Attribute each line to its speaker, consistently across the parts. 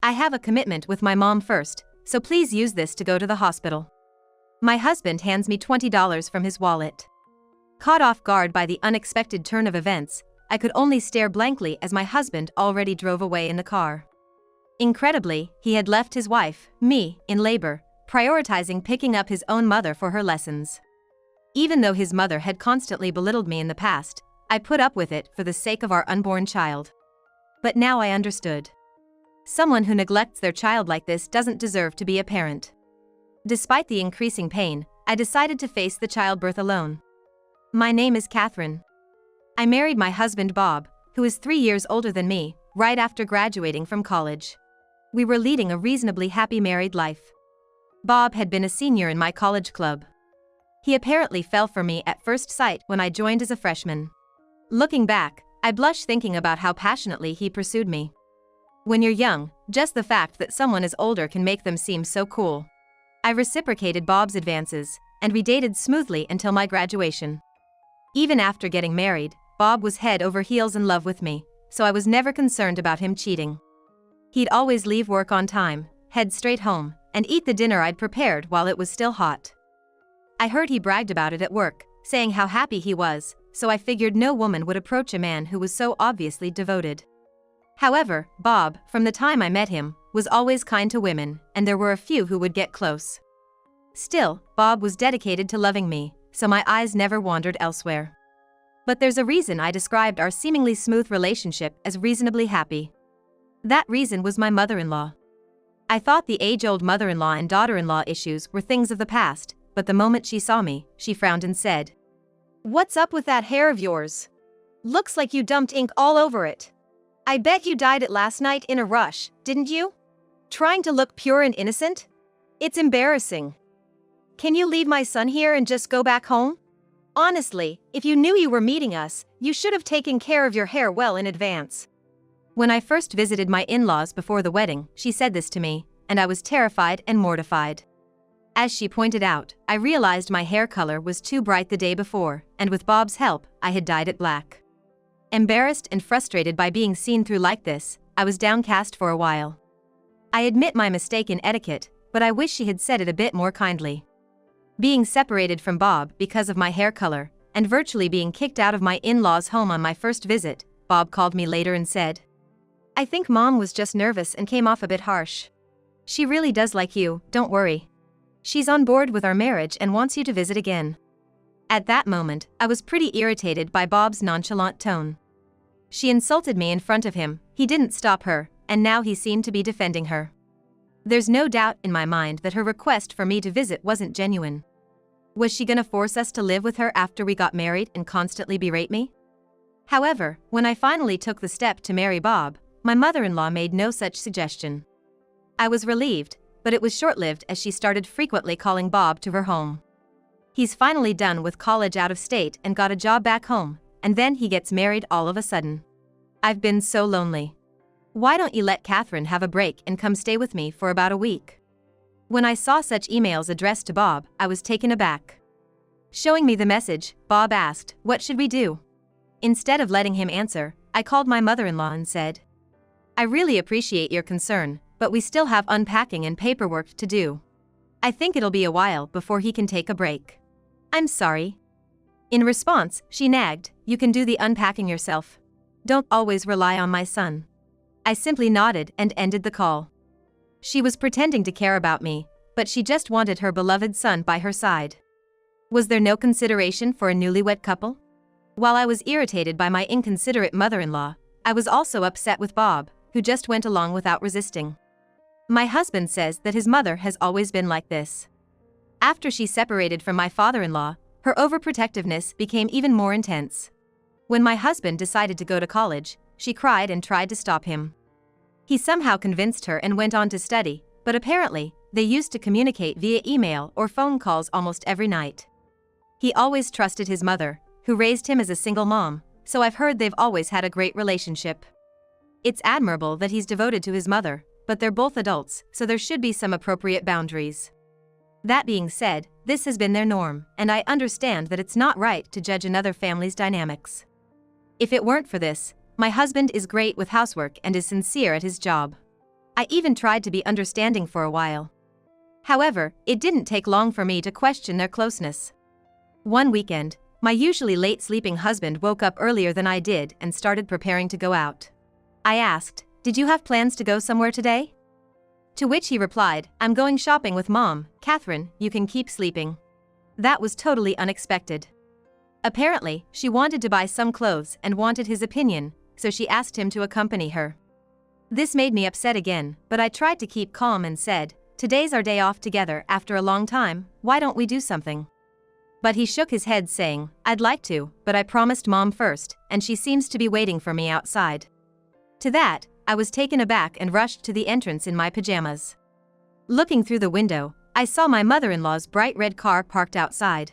Speaker 1: I have a commitment with my mom first, so please use this to go to the hospital. My husband hands me $20 from his wallet. Caught off guard by the unexpected turn of events, I could only stare blankly as my husband already drove away in the car. Incredibly, he had left his wife, me, in labor, prioritizing picking up his own mother for her lessons. Even though his mother had constantly belittled me in the past, I put up with it for the sake of our unborn child. But now I understood. Someone who neglects their child like this doesn't deserve to be a parent. Despite the increasing pain, I decided to face the childbirth alone. My name is Catherine. I married my husband Bob, who is 3 years older than me, right after graduating from college. We were leading a reasonably happy married life. Bob had been a senior in my college club. He apparently fell for me at first sight when I joined as a freshman. Looking back, I blush thinking about how passionately he pursued me. When you're young, just the fact that someone is older can make them seem so cool. I reciprocated Bob's advances, and we dated smoothly until my graduation. Even after getting married, Bob was head over heels in love with me, so I was never concerned about him cheating. He'd always leave work on time, head straight home, and eat the dinner I'd prepared while it was still hot. I heard he bragged about it at work, saying how happy he was, so I figured no woman would approach a man who was so obviously devoted. However, Bob, from the time I met him, was always kind to women, and there were a few who would get close. Still, Bob was dedicated to loving me, so my eyes never wandered elsewhere. But there's a reason I described our seemingly smooth relationship as reasonably happy. That reason was my mother-in-law. I thought the age-old mother-in-law and daughter-in-law issues were things of the past, but the moment she saw me, she frowned and said, "What's up with that hair of yours? Looks like you dumped ink all over it. I bet you dyed it last night in a rush, didn't you? Trying to look pure and innocent? It's embarrassing. Can you leave my son here and just go back home? Honestly, if you knew you were meeting us, you should have taken care of your hair well in advance." When I first visited my in-laws before the wedding, she said this to me, and I was terrified and mortified. As she pointed out, I realized my hair color was too bright the day before, and with Bob's help, I had dyed it black. Embarrassed and frustrated by being seen through like this, I was downcast for a while. I admit my mistake in etiquette, but I wish she had said it a bit more kindly. Being separated from Bob because of my hair color, and virtually being kicked out of my in-laws' home on my first visit, Bob called me later and said, "I think Mom was just nervous and came off a bit harsh. She really does like you, don't worry. She's on board with our marriage and wants you to visit again." At that moment, I was pretty irritated by Bob's nonchalant tone. She insulted me in front of him, he didn't stop her, and now he seemed to be defending her. There's no doubt in my mind that her request for me to visit wasn't genuine. Was she gonna force us to live with her after we got married and constantly berate me? However, when I finally took the step to marry Bob, my mother-in-law made no such suggestion. I was relieved, but it was short-lived as she started frequently calling Bob to her home. He's finally done with college out of state and got a job back home, and then he gets married all of a sudden. I've been so lonely. Why don't you let Catherine have a break and come stay with me for about a week? When I saw such emails addressed to Bob, I was taken aback. Showing me the message, Bob asked, "What should we do?" Instead of letting him answer, I called my mother-in-law and said, "I really appreciate your concern, but we still have unpacking and paperwork to do. I think it'll be a while before he can take a break. I'm sorry." In response, she nagged, "You can do the unpacking yourself. Don't always rely on my son." I simply nodded and ended the call. She was pretending to care about me, but she just wanted her beloved son by her side. Was there no consideration for a newlywed couple? While I was irritated by my inconsiderate mother-in-law, I was also upset with Bob, who just went along without resisting. My husband says that his mother has always been like this. After she separated from my father-in-law, her overprotectiveness became even more intense. When my husband decided to go to college, she cried and tried to stop him. He somehow convinced her and went on to study, but apparently, they used to communicate via email or phone calls almost every night. He always trusted his mother, who raised him as a single mom, so I've heard they've always had a great relationship. It's admirable that he's devoted to his mother, but they're both adults, so there should be some appropriate boundaries. That being said, this has been their norm, and I understand that it's not right to judge another family's dynamics. If it weren't for this, my husband is great with housework and is sincere at his job. I even tried to be understanding for a while. However, it didn't take long for me to question their closeness. One weekend, my usually late sleeping husband woke up earlier than I did and started preparing to go out. I asked, "Did you have plans to go somewhere today?" To which he replied, "I'm going shopping with Mom, Catherine, you can keep sleeping." That was totally unexpected. Apparently, she wanted to buy some clothes and wanted his opinion, so she asked him to accompany her. This made me upset again, but I tried to keep calm and said, "Today's our day off together after a long time, why don't we do something?" But he shook his head saying, "I'd like to, but I promised Mom first, and she seems to be waiting for me outside." To that, I was taken aback and rushed to the entrance in my pajamas. Looking through the window, I saw my mother-in-law's bright red car parked outside.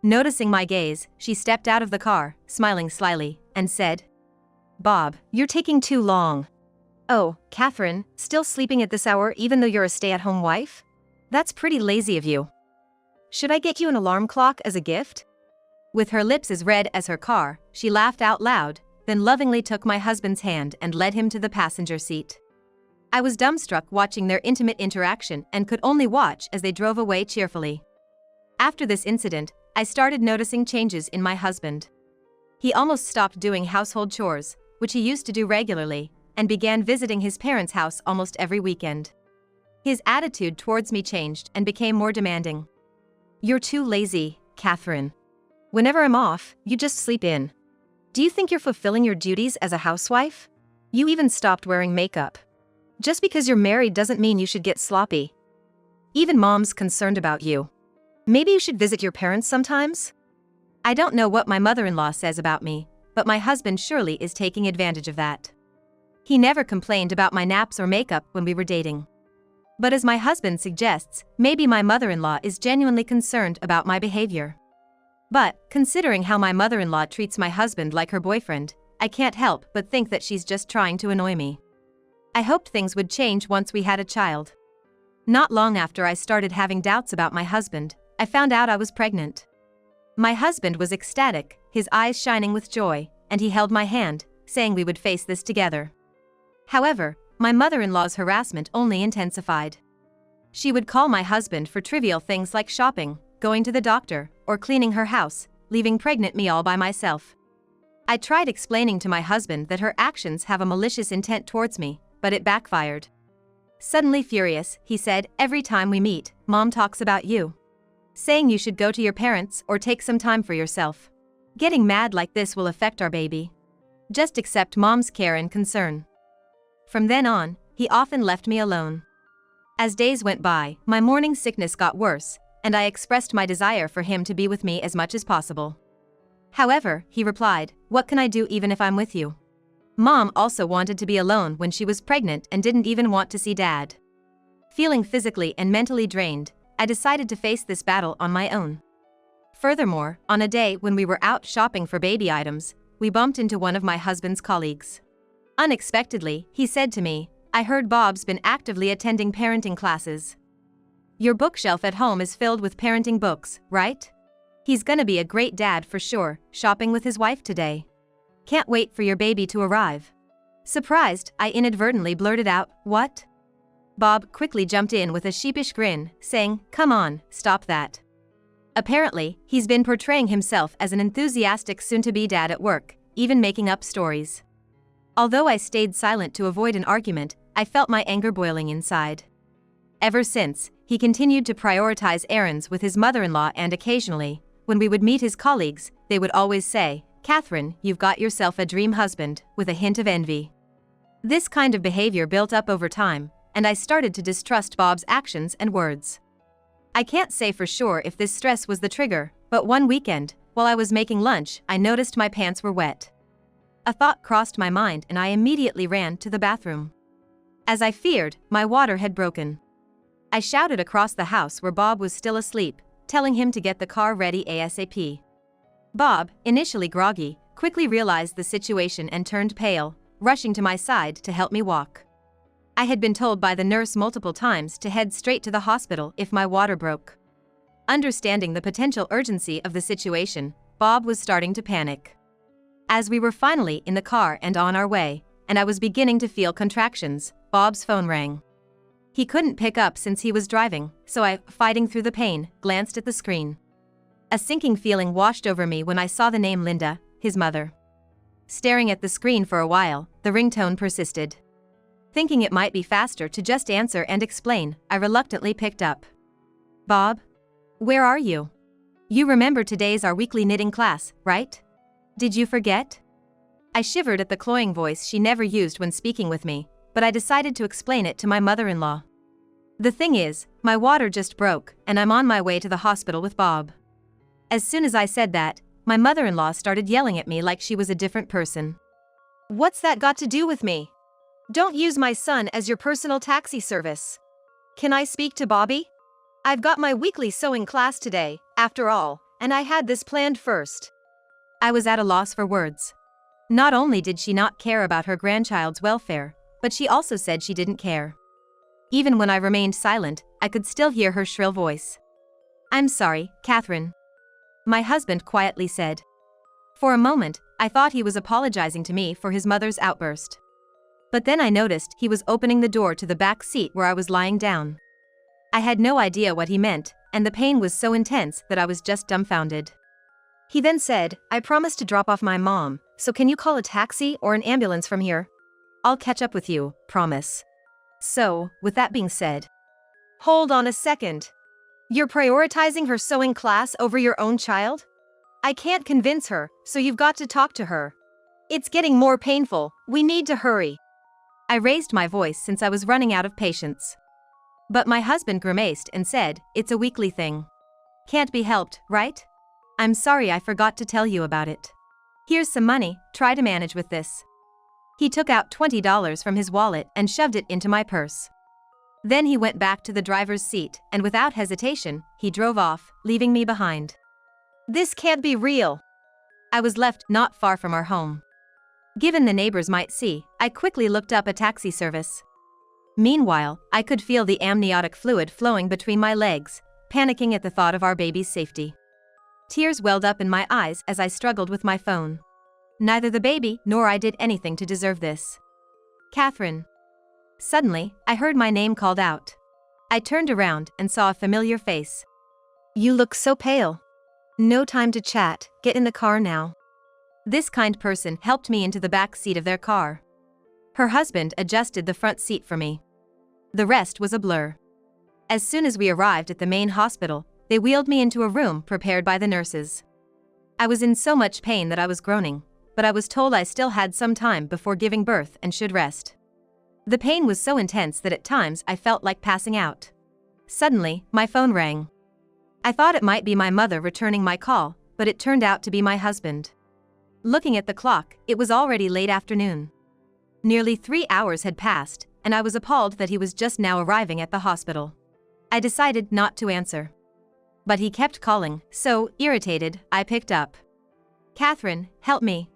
Speaker 1: Noticing my gaze, she stepped out of the car, smiling slyly, and said, "Bob, you're taking too long." "Oh, Catherine, still sleeping at this hour even though you're a stay-at-home wife? That's pretty lazy of you. Should I get you an alarm clock as a gift?" With her lips as red as her car, she laughed out loud, then lovingly took my husband's hand and led him to the passenger seat. I was dumbstruck watching their intimate interaction and could only watch as they drove away cheerfully. After this incident, I started noticing changes in my husband. He almost stopped doing household chores, which he used to do regularly, and began visiting his parents' house almost every weekend. His attitude towards me changed and became more demanding. "You're too lazy, Catherine. Whenever I'm off, you just sleep in. Do you think you're fulfilling your duties as a housewife? You even stopped wearing makeup. Just because you're married doesn't mean you should get sloppy. Even Mom's concerned about you. Maybe you should visit your parents sometimes?" I don't know what my mother-in-law says about me, but my husband surely is taking advantage of that. He never complained about my naps or makeup when we were dating. But as my husband suggests, maybe my mother-in-law is genuinely concerned about my behavior. But, considering how my mother-in-law treats my husband like her boyfriend, I can't help but think that she's just trying to annoy me. I hoped things would change once we had a child. Not long after I started having doubts about my husband, I found out I was pregnant. My husband was ecstatic, his eyes shining with joy, and he held my hand, saying we would face this together. However, my mother-in-law's harassment only intensified. She would call my husband for trivial things like shopping, going to the doctor, or cleaning her house, leaving pregnant me all by myself. I tried explaining to my husband that her actions have a malicious intent towards me, but it backfired. Suddenly furious, he said, "Every time we meet, Mom talks about you. Saying you should go to your parents or take some time for yourself. Getting mad like this will affect our baby. Just accept Mom's care and concern." From then on, he often left me alone. As days went by, my morning sickness got worse, and I expressed my desire for him to be with me as much as possible. However, he replied, "What can I do even if I'm with you? Mom also wanted to be alone when she was pregnant and didn't even want to see Dad." Feeling physically and mentally drained, I decided to face this battle on my own. Furthermore, on a day when we were out shopping for baby items, we bumped into one of my husband's colleagues. Unexpectedly, he said to me, "I heard Bob's been actively attending parenting classes. Your bookshelf at home is filled with parenting books, right? He's gonna be a great dad for sure, shopping with his wife today. Can't wait for your baby to arrive." Surprised, I inadvertently blurted out, "What?" Bob quickly jumped in with a sheepish grin, saying, "Come on, stop that." Apparently, he's been portraying himself as an enthusiastic soon-to-be dad at work, even making up stories. Although I stayed silent to avoid an argument, I felt my anger boiling inside. Ever since, he continued to prioritize errands with his mother-in-law, and occasionally, when we would meet his colleagues, they would always say, "Catherine, you've got yourself a dream husband," with a hint of envy. This kind of behavior built up over time, and I started to distrust Bob's actions and words. I can't say for sure if this stress was the trigger, but one weekend, while I was making lunch, I noticed my pants were wet. A thought crossed my mind and I immediately ran to the bathroom. As I feared, my water had broken. I shouted across the house where Bob was still asleep, telling him to get the car ready ASAP. Bob, initially groggy, quickly realized the situation and turned pale, rushing to my side to help me walk. I had been told by the nurse multiple times to head straight to the hospital if my water broke. Understanding the potential urgency of the situation, Bob was starting to panic. As we were finally in the car and on our way, and I was beginning to feel contractions, Bob's phone rang. He couldn't pick up since he was driving, so I, fighting through the pain, glanced at the screen. A sinking feeling washed over me when I saw the name Linda, his mother. Staring at the screen for a while, the ringtone persisted. Thinking it might be faster to just answer and explain, I reluctantly picked up. Bob? Where are you? You remember today's our weekly knitting class, right? Did you forget? I shivered at the cloying voice she never used when speaking with me, but I decided to explain it to my mother-in-law. The thing is, my water just broke, and I'm on my way to the hospital with Bob. As soon as I said that, my mother-in-law started yelling at me like she was a different person. What's that got to do with me? Don't use my son as your personal taxi service. Can I speak to Bobby? I've got my weekly sewing class today, after all, and I had this planned first. I was at a loss for words. Not only did she not care about her grandchild's welfare, but she also said she didn't care. Even when I remained silent, I could still hear her shrill voice. I'm sorry, Catherine. My husband quietly said. For a moment, I thought he was apologizing to me for his mother's outburst. But then I noticed he was opening the door to the back seat where I was lying down. I had no idea what he meant, and the pain was so intense that I was just dumbfounded. He then said, I promised to drop off my mom, so can you call a taxi or an ambulance from here? I'll catch up with you, promise. So, with that being said. Hold on a second. You're prioritizing her sewing class over your own child? I can't convince her, so you've got to talk to her. It's getting more painful, we need to hurry. I raised my voice since I was running out of patience. But my husband grimaced and said, it's a weekly thing. Can't be helped, right? I'm sorry I forgot to tell you about it. Here's some money, try to manage with this. He took out $20 from his wallet and shoved it into my purse. Then he went back to the driver's seat, and without hesitation, he drove off, leaving me behind. This can't be real. I was left not far from our home. Given the neighbors might see, I quickly looked up a taxi service. Meanwhile, I could feel the amniotic fluid flowing between my legs, panicking at the thought of our baby's safety. Tears welled up in my eyes as I struggled with my phone. Neither the baby nor I did anything to deserve this. Catherine. Suddenly, I heard my name called out. I turned around and saw a familiar face. You look so pale. No time to chat, get in the car now. This kind person helped me into the back seat of their car. Her husband adjusted the front seat for me. The rest was a blur. As soon as we arrived at the main hospital, they wheeled me into a room prepared by the nurses. I was in so much pain that I was groaning, but I was told I still had some time before giving birth and should rest. The pain was so intense that at times I felt like passing out. Suddenly, my phone rang. I thought it might be my mother returning my call, but it turned out to be my husband. Looking at the clock, it was already late afternoon. Nearly 3 hours had passed, and I was appalled that he was just now arriving at the hospital. I decided not to answer. But he kept calling, so, irritated, I picked up. Catherine, help me.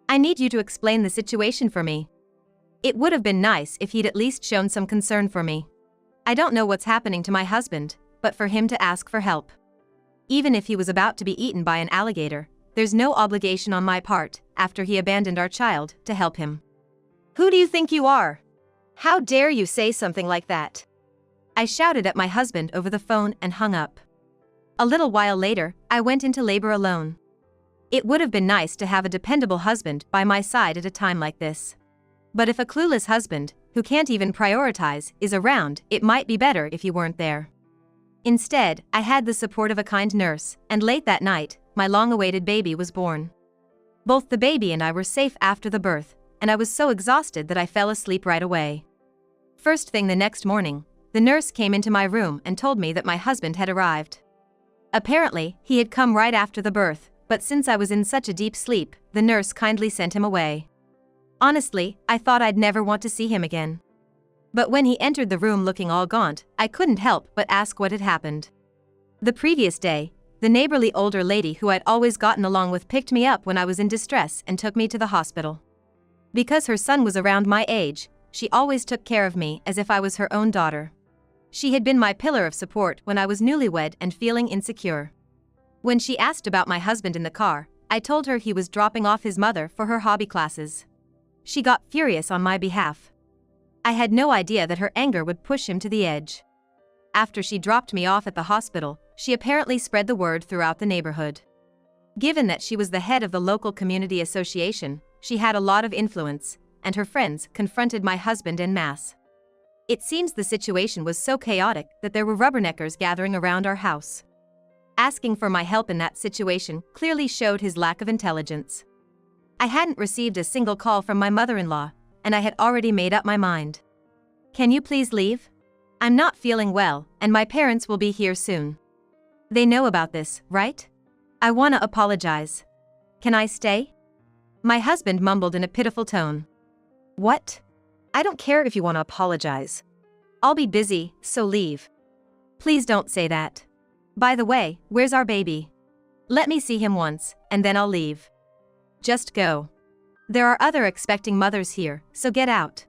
Speaker 1: I need you to explain the situation for me. It would have been nice if he'd at least shown some concern for me. I don't know what's happening to my husband, but for him to ask for help. Even if he was about to be eaten by an alligator, there's no obligation on my part, after he abandoned our child, to help him. Who do you think you are? How dare you say something like that? I shouted at my husband over the phone and hung up. A little while later, I went into labor alone. It would have been nice to have a dependable husband by my side at a time like this. But if a clueless husband, who can't even prioritize, is around, it might be better if you weren't there. Instead, I had the support of a kind nurse, and late that night, my long-awaited baby was born. Both the baby and I were safe after the birth, and I was so exhausted that I fell asleep right away. First thing the next morning, the nurse came into my room and told me that my husband had arrived. Apparently, he had come right after the birth, but since I was in such a deep sleep, the nurse kindly sent him away. Honestly, I thought I'd never want to see him again. But when he entered the room looking all gaunt, I couldn't help but ask what had happened. The previous day, the neighborly older lady who I'd always gotten along with picked me up when I was in distress and took me to the hospital. Because her son was around my age, she always took care of me as if I was her own daughter. She had been my pillar of support when I was newlywed and feeling insecure. When she asked about my husband in the car, I told her he was dropping off his mother for her hobby classes. She got furious on my behalf. I had no idea that her anger would push him to the edge. After she dropped me off at the hospital, she apparently spread the word throughout the neighborhood. Given that she was the head of the local community association, she had a lot of influence, and her friends confronted my husband en masse. It seems the situation was so chaotic that there were rubberneckers gathering around our house. Asking for my help in that situation clearly showed his lack of intelligence. I hadn't received a single call from my mother-in-law, and I had already made up my mind. Can you please leave? I'm not feeling well, and my parents will be here soon. They know about this, right? I want to apologize. Can I stay? My husband mumbled in a pitiful tone. What? I don't care if you want to apologize. I'll be busy, so leave. Please don't say that. By the way, where's our baby? Let me see him once, and then I'll leave. Just go. There are other expecting mothers here, so get out.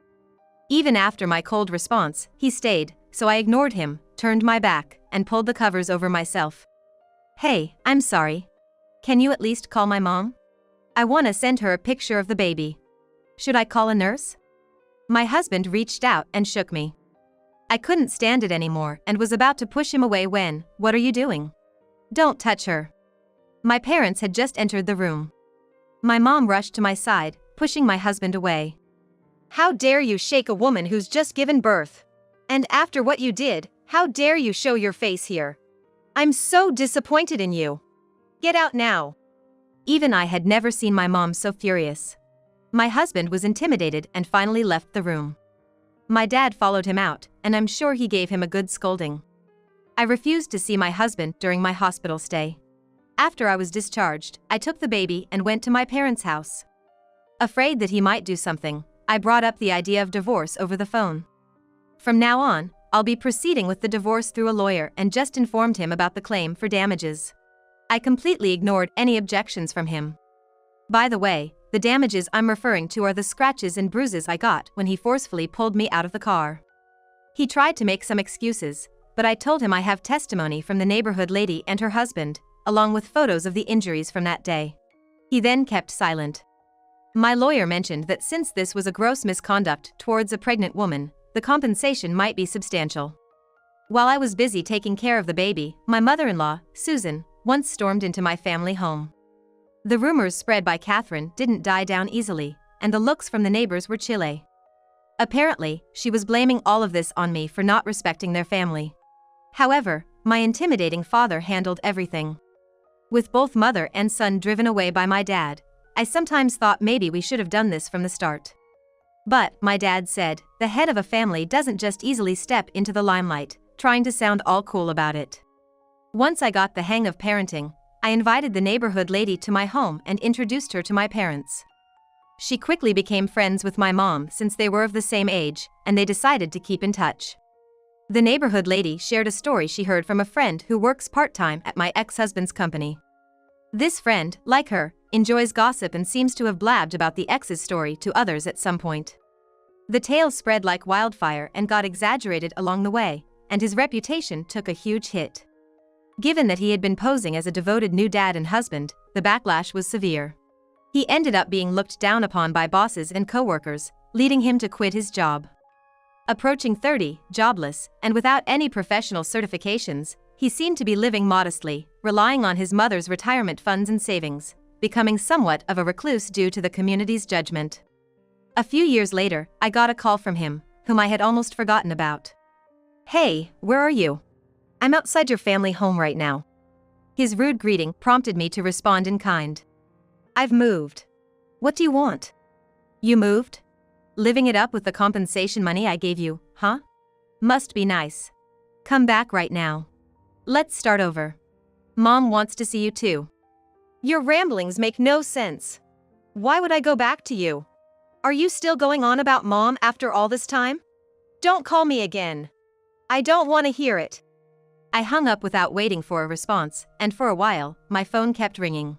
Speaker 1: Even after my cold response, he stayed, so I ignored him, turned my back, and pulled the covers over myself. Hey, I'm sorry. Can you at least call my mom? I want to send her a picture of the baby. Should I call a nurse? My husband reached out and shook me. I couldn't stand it anymore and was about to push him away when, what are you doing? Don't touch her. My parents had just entered the room. My mom rushed to my side, pushing my husband away. How dare you shake a woman who's just given birth? And after what you did, how dare you show your face here? I'm so disappointed in you. Get out now. Even I had never seen my mom so furious. My husband was intimidated and finally left the room. My dad followed him out, and I'm sure he gave him a good scolding. I refused to see my husband during my hospital stay. After I was discharged, I took the baby and went to my parents' house. Afraid that he might do something, I brought up the idea of divorce over the phone. From now on, I'll be proceeding with the divorce through a lawyer and just informed him about the claim for damages. I completely ignored any objections from him. By the way, the damages I'm referring to are the scratches and bruises I got when he forcefully pulled me out of the car. He tried to make some excuses, but I told him I have testimony from the neighborhood lady and her husband, along with photos of the injuries from that day. He then kept silent. My lawyer mentioned that since this was a gross misconduct towards a pregnant woman, the compensation might be substantial. While I was busy taking care of the baby, my mother-in-law, Susan, once stormed into my family home. The rumors spread by Catherine didn't die down easily, and the looks from the neighbors were chilly. Apparently, she was blaming all of this on me for not respecting their family. However, my intimidating father handled everything. With both mother and son driven away by my dad, I sometimes thought maybe we should have done this from the start. But, my dad said, the head of a family doesn't just easily step into the limelight, trying to sound all cool about it. Once I got the hang of parenting, I invited the neighborhood lady to my home and introduced her to my parents. She quickly became friends with my mom since they were of the same age, and they decided to keep in touch. The neighborhood lady shared a story she heard from a friend who works part-time at my ex-husband's company. This friend, like her, enjoys gossip and seems to have blabbed about the ex's story to others at some point. The tale spread like wildfire and got exaggerated along the way, and his reputation took a huge hit. Given that he had been posing as a devoted new dad and husband, the backlash was severe. He ended up being looked down upon by bosses and coworkers, leading him to quit his job. Approaching 30, jobless, and without any professional certifications, he seemed to be living modestly, relying on his mother's retirement funds and savings, becoming somewhat of a recluse due to the community's judgment. A few years later, I got a call from him, whom I had almost forgotten about. Hey, where are you? I'm outside your family home right now. His rude greeting prompted me to respond in kind. I've moved. What do you want? You moved? Living it up with the compensation money I gave you, huh? Must be nice. Come back right now. Let's start over. Mom wants to see you too. Your ramblings make no sense. Why would I go back to you? Are you still going on about Mom after all this time? Don't call me again. I don't want to hear it. I hung up without waiting for a response, and for a while, my phone kept ringing.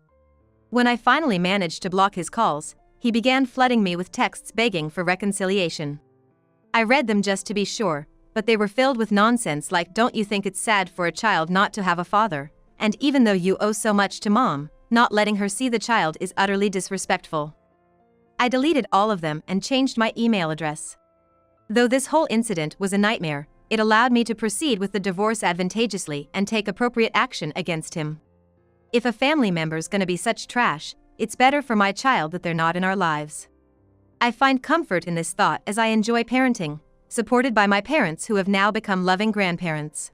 Speaker 1: When I finally managed to block his calls, he began flooding me with texts begging for reconciliation. I read them just to be sure, but they were filled with nonsense like, don't you think it's sad for a child not to have a father? And even though you owe so much to Mom, not letting her see the child is utterly disrespectful. I deleted all of them and changed my email address. Though this whole incident was a nightmare, it allowed me to proceed with the divorce advantageously and take appropriate action against him. If a family member's gonna be such trash, it's better for my child that they're not in our lives. I find comfort in this thought as I enjoy parenting, supported by my parents who have now become loving grandparents.